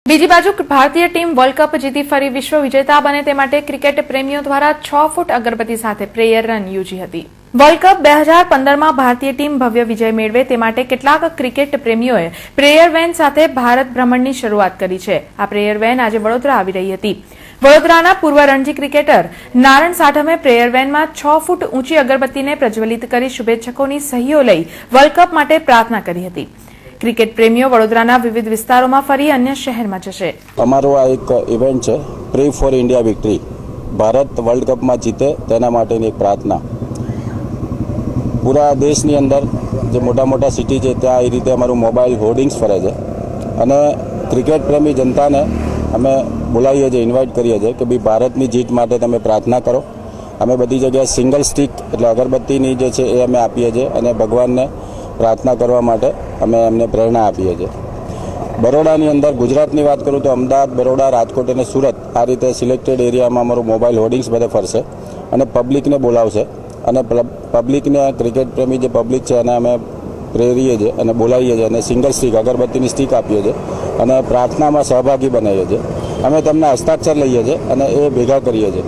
બીજી બાજુ ભારતીય ટીમ વર્લ્ડ કપ જીતી ફરી વિશ્વ વિજેતા બને તે માટે ક્રિકેટ પ્રેમીઓ દ્વારા 6 ફૂટ અગરબત્તી સાથે પ્રેયર રન યોજી હતી। વર્લ્ડ કપ 2015માં ભારતીય ટીમ ભવ્ય વિજય મેળવે તે માટે કેટલાક ક્રિકેટ પ્રેમીઓએ પ્રેયર વેન સાથે ભારત ભ્રમણની શરૂઆત કરી છે। આ પ્રેયર વેન આજે વડોદરા આવી રહી હતી। વડોદરાના પૂર્વ રણજી ક્રિકેટર નારણ સાઠમે પ્રેયર વેનમાં 6 ફૂટ ઊંચી અગરબત્તીને પ્રજ્વલિત કરી શુભેચ્છકોની સહીઓ લઈ વર્લ્ડ કપ માટે પ્રાર્થના કરી હતી। ક્રિકેટ પ્રેમીઓ વડોદરાના વિવિધ વિસ્તારોમાં ફરી અન્ય શહેરમાં જશે। અમારો આ એક ઇવેન્ટ છે પ્રે for India victory, Bharat world કપમાં જીતે તેના માટેની એક પ્રાર્થના। પૂરા દેશની અંદર જે મોટા મોટા સિટી છે ત્યાં એ રીતે અમારું મોબાઈલ હોર્ડિંગ્સ ફરે છે અને ક્રિકેટ પ્રેમી જનતાને અમે બોલાવીએ છીએ, ઇન્વાઇટ કરીએ છીએ કે ભાઈ ભારતની જીત માટે તમે પ્રાર્થના કરો। અમે બધી જગ્યાએ સિંગલ સ્ટિક એટલે અગરબત્તીની જે છે એ અમે આપીએ છીએ અને ભગવાનને પ્રાર્થના કરવા માટે અમે એમને પ્રેરણા આપીએ છીએ। બરોડાની અંદર ગુજરાતની વાત કરું તો અમદાવાદ, બરોડા, રાજકોટ અને સુરત આ રીતે સિલેક્ટેડ એરિયામાં અમારું મોબાઈલ હોર્ડિંગ્સ બધે ફરશે અને પબ્લિકને બોલાવશે અને પબ્લિકને ક્રિકેટ પ્રેમી જે પબ્લિક છે એને અમે પ્રેરીએ છીએ અને બોલાવીએ છીએ અને સિંગલ સ્ટિક અગરબત્તીની સ્ટિક આપીએ છીએ અને પ્રાર્થનામાં સહભાગી બનાવીએ છીએ। અમે તેમના હસ્તાક્ષર લઈએ છીએ અને એ ભેગા કરીએ છીએ।